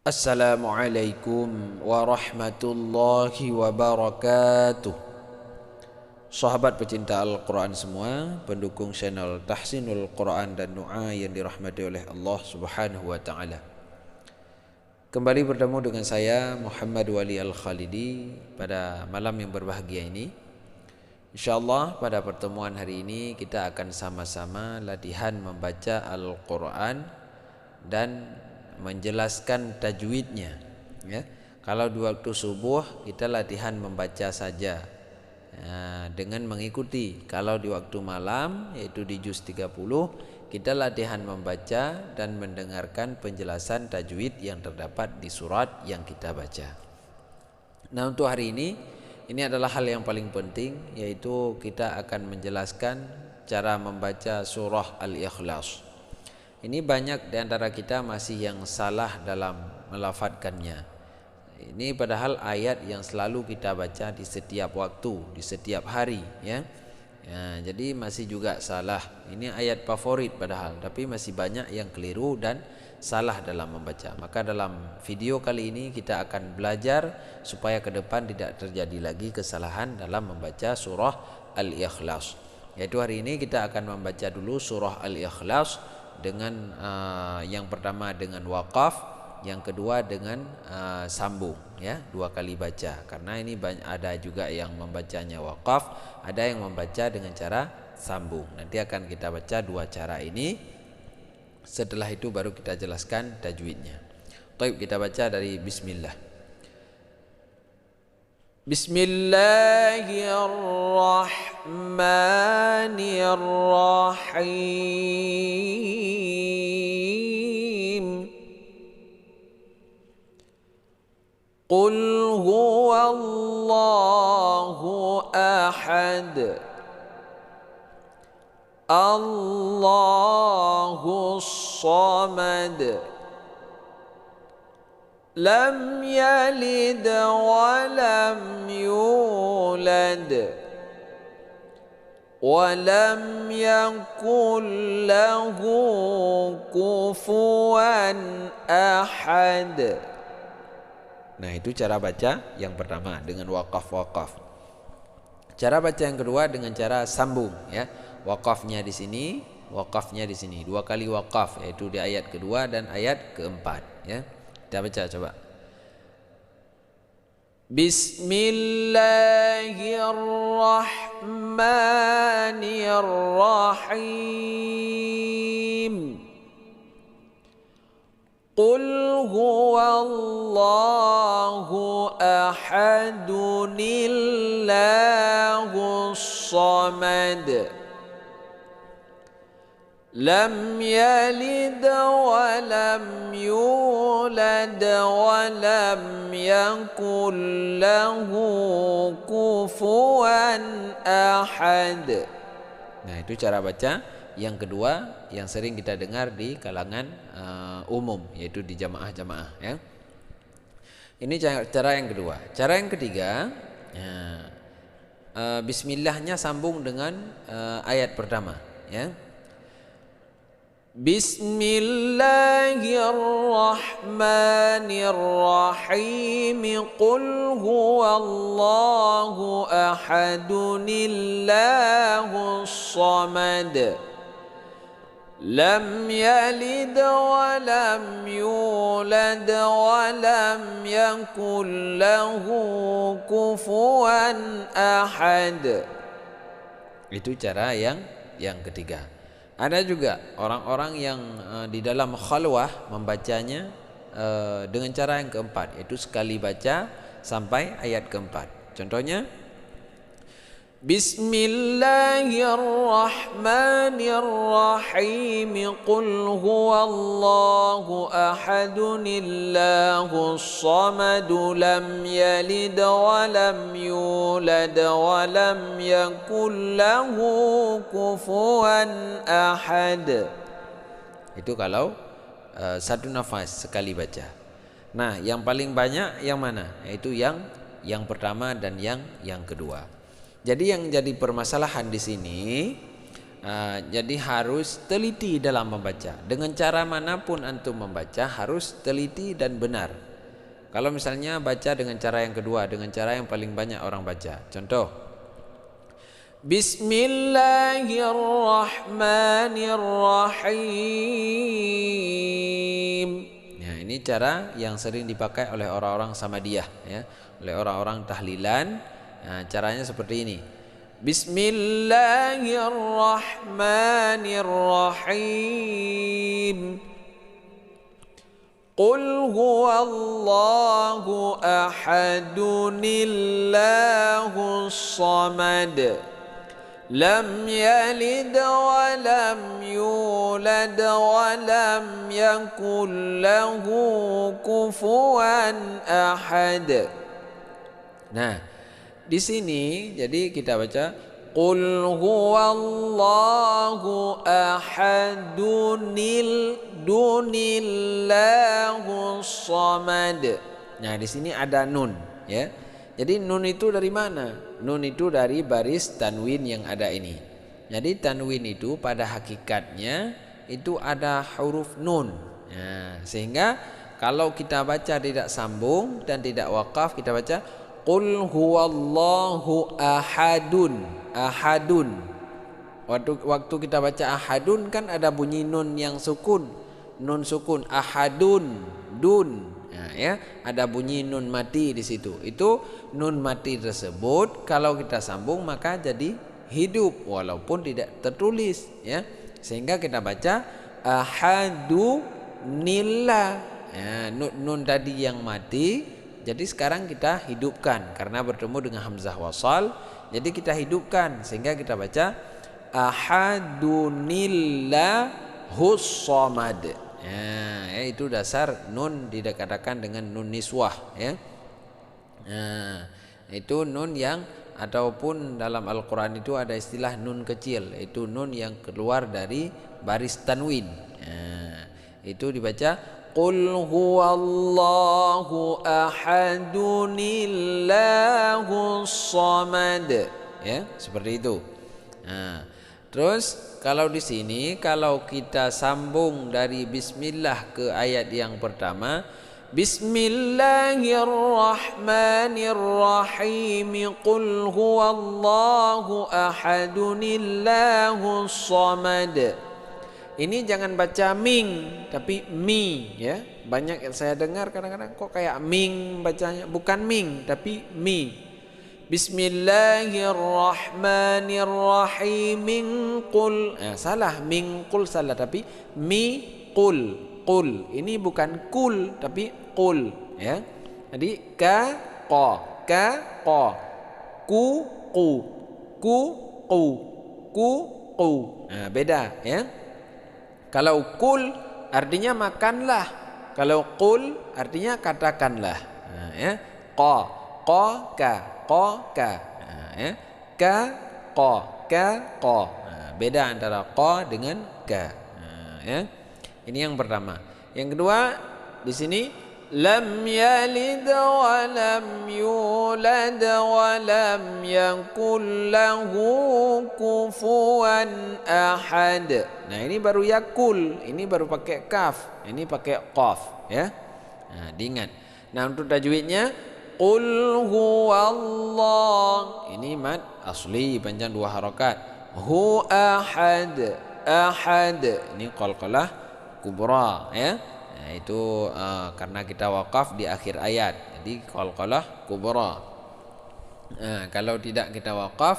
Assalamualaikum warahmatullahi wabarakatuh. Sahabat pecinta Al-Quran semua, pendukung channel Tahsinul Quran dan Doa yang dirahmati oleh Allah Subhanahu wa Ta'ala. Kembali bertemu dengan saya Muhammad Wali Al-Khalidi pada malam yang berbahagia ini. InsyaAllah pada pertemuan hari ini kita akan sama-sama latihan membaca Al-Quran dan menjelaskan tajwidnya, ya. Kalau di waktu subuh kita latihan membaca saja, dengan mengikuti. Kalau di waktu malam yaitu di juz 30 kita latihan membaca dan mendengarkan penjelasan tajwid yang terdapat di surat yang kita baca. Nah, untuk hari ini adalah hal yang paling penting, yaitu kita akan menjelaskan cara membaca surah Al-Ikhlas. Ini banyak di antara kita masih yang salah dalam melafadzkannya. Ini padahal ayat yang selalu kita baca di setiap waktu, di setiap hari, ya. Jadi masih juga salah. Ini ayat favorit padahal, tapi masih banyak yang keliru dan salah dalam membaca. Maka dalam video kali ini kita akan belajar supaya ke depan tidak terjadi lagi kesalahan dalam membaca surah Al-Ikhlas. Yaitu hari ini kita akan membaca dulu surah Al-Ikhlas dengan yang pertama dengan waqaf, yang kedua dengan sambung, ya, dua kali baca. Karena ini ada juga yang membacanya waqaf, ada yang membaca dengan cara sambung. Nanti akan kita baca dua cara ini. Setelah itu baru kita jelaskan tajwidnya. Baik, kita baca dari bismillah. Bismillahirrahmanirrahim. Qul huwallahu ahad, Allahus samad, lam yalid wa lam yulad wa lam yakul lahu kufuwan ahad. Nah, itu cara baca yang pertama dengan waqaf. Cara baca yang kedua dengan cara sambung, ya. Waqafnya di sini, waqafnya di sini. Dua kali waqaf, yaitu di ayat kedua dan ayat keempat, ya. Kita baca coba. Bismillahirrahmanirrahim. Qul huwallahu ahadunillahus samad, lam yalid wa lam yulad wa lam yakul lahu kufuwan ahad. Nah, itu cara baca yang kedua yang sering kita dengar di kalangan umum, yaitu di jamaah-jamaah, ya. Ini cara yang kedua. Cara yang ketiga, bismillahnya sambung dengan ayat pertama, ya. Bismillahirrahmanirrahim. Qul huwallahu ahadunillahus samad, lam yalid wa lam yulad wa lam yakul lahu kufuwan ahad. Itu cara yang ketiga. Ada juga orang-orang yang di dalam khalwah membacanya dengan cara yang keempat, yaitu sekali baca sampai ayat keempat. Contohnya, Bismillahirrahmanirrahim. Qul huwallahu ahadunillahus samad, lam yalid wa lam yulad wa lam yakul lahu kufuwan ahad. Itu kalau satu nafas sekali baca. Nah, yang paling banyak yang mana? Yaitu yang pertama dan yang kedua. Jadi yang jadi permasalahan di sini Jadi harus teliti dalam membaca. Dengan cara manapun antum membaca harus teliti dan benar. Kalau misalnya baca dengan cara yang kedua, dengan cara yang paling banyak orang baca. Contoh, Bismillahirrahmanirrahim. Nah, ini cara yang sering dipakai oleh orang-orang Samadiyah, ya, oleh orang-orang tahlilan. Nah, caranya seperti ini. Bismillahirrahmanirrahim. Qul huwallahu ahadunillahus samad. Lam yalid wa lam yulad wa lam yakul lahu kufuwan ahad. Nah, di sini jadi kita baca Qul huwallahu ahadunillahus samad. Nah, di sini ada nun, ya. Jadi nun itu dari mana? Nun itu dari baris tanwin yang ada ini. Jadi tanwin itu pada hakikatnya itu ada huruf nun. Nah, sehingga kalau kita baca tidak sambung dan tidak wakaf, kita baca Qul huwallahu ahadun. Ahadun. Waktu kita baca ahadun kan ada bunyi nun yang sukun. Nun sukun ahadun, dun. Nah, ya, ada bunyi nun mati di situ. Itu nun mati tersebut kalau kita sambung maka jadi hidup walaupun tidak tertulis, ya. Sehingga kita baca ahadunillah. Ya, nun tadi yang mati jadi sekarang kita hidupkan karena bertemu dengan hamzah wasal. Jadi kita hidupkan sehingga kita baca ahadunillahus samad. Ya, itu dasar nun dikatakan dengan nun niswah, ya. Nah, itu nun yang ataupun dalam Al-Quran itu ada istilah nun kecil, itu nun yang keluar dari baris tanwin. Nah, itu dibaca Qul huwallahu ahadunillahus samad, ya, seperti itu. Nah, terus kalau di sini kalau kita sambung dari bismillah ke ayat yang pertama, Bismillahirrahmanirrahim. Qul huwallahu ahadunillahus samad. Ini jangan baca ming tapi mi, ya. Banyak yang saya dengar kadang-kadang kok kayak ming bacanya, bukan ming tapi mi. Bismillahirrahmanirrahim. Qul, salah, min qul salah, tapi mi qul, qul. Ini bukan kul tapi qul, ya. Jadi ka qa, ku qu, ku qu, ku qu. Nah, beda, ya. Kalau kul artinya makanlah, kalau qul artinya katakanlah. Nah, ya. Qa, ka, nah, ya. Ka, qa. Nah, beda antara qa dengan ka. Nah, ya. Ini yang pertama. Yang kedua di sini lam yalid wa lam yulad wa lam yakul lahu kufuwan ahad. Nah, ini baru yakul, ini baru pakai kaf, ini pakai qaf, ya. Nah, diingat. Nah, untuk tajwidnya Qul huwallah, ini mad asli panjang 2 harakat. Hu ahad, ahad, ini qalqalah kubra, ya. Nah, itu karena kita wakaf di akhir ayat, jadi qalqalah kubra. Nah, kalau tidak kita wakaf,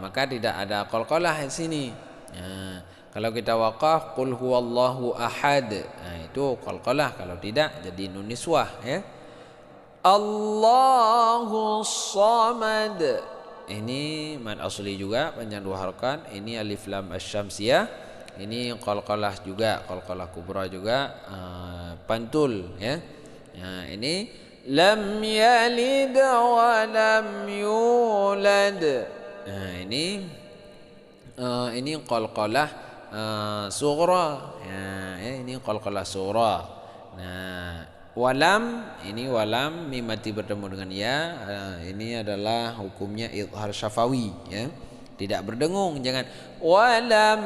maka tidak ada qalqalah di sini. Nah, kalau kita wakaf qul huwallahu ahad, nah, itu qalqalah. Kalau tidak jadi nun niswah, ya. Allahus samad. Ini mad asli juga panjang 2 harakat. Ini alif lam asy-syamsiyah. Ini qalqalah juga, qalqalah kubra juga, pantul, ya. Nah, ini lam yalid wa lam yulad. Nah, ini qalqalah sughra, ya, ini qalqalah sughra. Nah, walam, ini walam mim mati bertemu dengan ya, ini adalah hukumnya izhar syafawi, ya. tidak berdengung, jangan walam.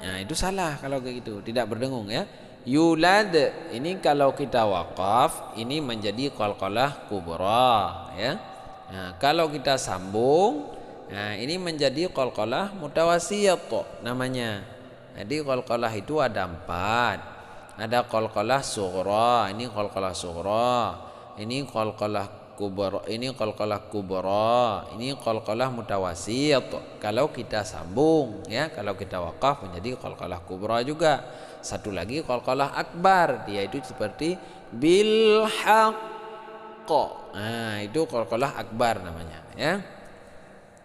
Nah, itu salah kalau kayak gitu, tidak berdengung ya. Yulad ini kalau kita waqaf ini menjadi qalqalah kubra ya. Nah, kalau kita sambung, nah ini menjadi qalqalah mutawassiyat namanya. Jadi qalqalah itu ada 4. Ada qalqalah sughra, ini qalqalah sughra. Ini qalqalah kubra, ini qalqalah kubra, ini qalqalah mutawassit. Kalau kita sambung ya, kalau kita waqaf menjadi qalqalah kubra juga. Satu lagi qalqalah akbar, dia itu seperti bil haqq. Nah, itu qalqalah akbar namanya ya.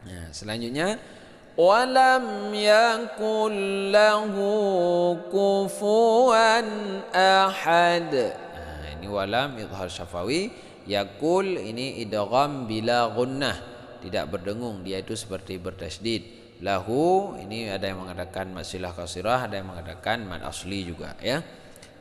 Nah, selanjutnya walam yakul lahu kufuwan ahad. Nah, ini walam idhar syafawi, yakul ini idgham bila gunnah, tidak berdengung, dia itu seperti bertasydid. Lahu ini ada yang mengadakan masilah qasirah, ada yang mengadakan mad asli juga ya.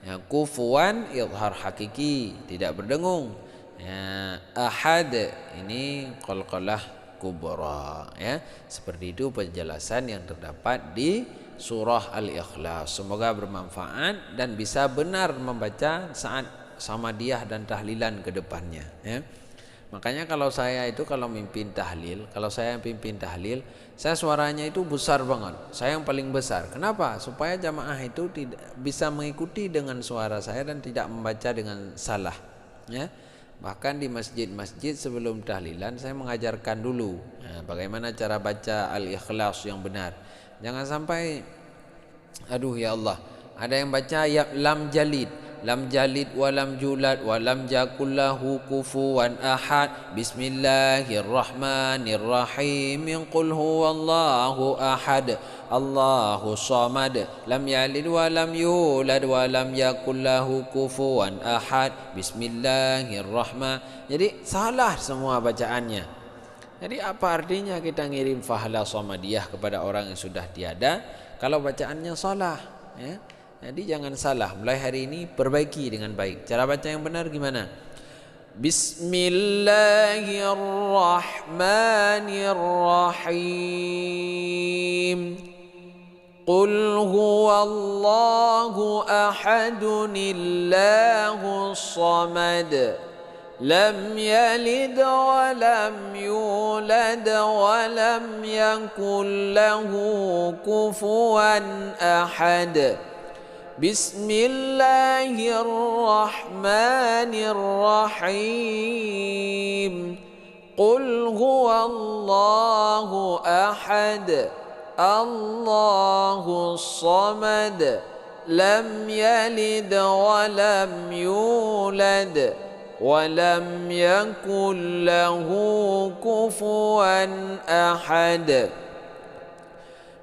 Ya, kufuwan idhar hakiki, tidak berdengung. Ya, ahad ini qalqalah kubra ya. Seperti itu penjelasan yang terdapat di surah Al-Ikhlas. Semoga bermanfaat dan bisa benar membaca saat samadiyah dan tahlilan ke depannya ya. Makanya kalau saya itu kalau mimpin tahlil, kalau saya pimpin tahlil, saya suaranya itu besar banget. Saya yang paling besar. Kenapa? Supaya jamaah itu tidak bisa mengikuti dengan suara saya dan tidak membaca dengan salah ya. Bahkan di masjid-masjid sebelum tahlilan saya mengajarkan dulu bagaimana cara baca Al-Ikhlas yang benar. Jangan sampai aduh ya Allah, ada yang baca ya lam jalid, lam jalid wa lam julad wa lam jakullahu kufuwan ahad. Bismillahirrahmanirrahim. Qul huwallahu ahad, Allahu samad, lam yalid wa lam yulad wa lam yakullahu kufuwan ahad. Bismillahirrahmanirrahim. Jadi salah semua bacaannya. Jadi apa artinya kita ngirim fahala samadiyah kepada orang yang sudah tiada kalau bacaannya salah ya? Jadi jangan salah. Mulai hari ini perbaiki dengan baik. Cara baca yang benar gimana? Bismillahirrahmanirrahim. Qul huwallahu ahadun illahus samad. Lam yalid wa lam yulad wa lam yakul lahu kufuwan ahad. Bismillahirrahmanirrahim. Qul huwallahu ahad, Allahus samad, lam yalid wa lam yulad wa lam yakul lahu kufuwan ahad.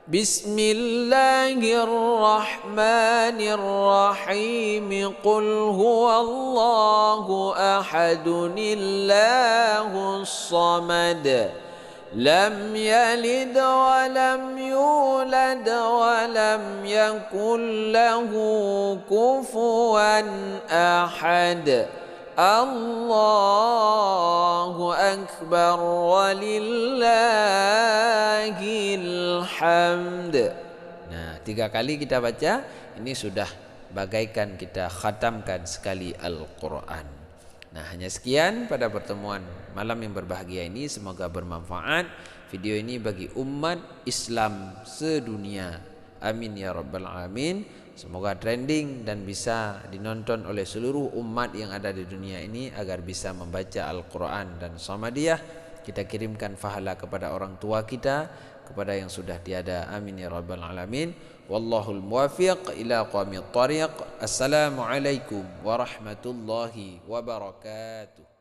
Bismillahirrahmanirrahim. Qul huwallahu ahadun illahus samad. Lam yalid wa lam yulad wa lam yakul lahu kufuwan ahad. Allahu akbar walillahil hamd. Nah, 3 kali kita baca, ini sudah bagaikan kita khatamkan sekali Al-Quran. Nah, hanya sekian pada pertemuan malam yang berbahagia ini. Semoga bermanfaat video ini bagi umat Islam sedunia. Amin ya rabbal alamin. Semoga trending dan bisa dinonton oleh seluruh umat yang ada di dunia ini agar bisa membaca Al-Quran dan Samadiyah. Kita kirimkan fahala kepada orang tua kita, kepada yang sudah tiada. Amin ya rabbal alamin. Wallahul muwafiq ila qawmit tariq. Assalamualaikum warahmatullahi wabarakatuh.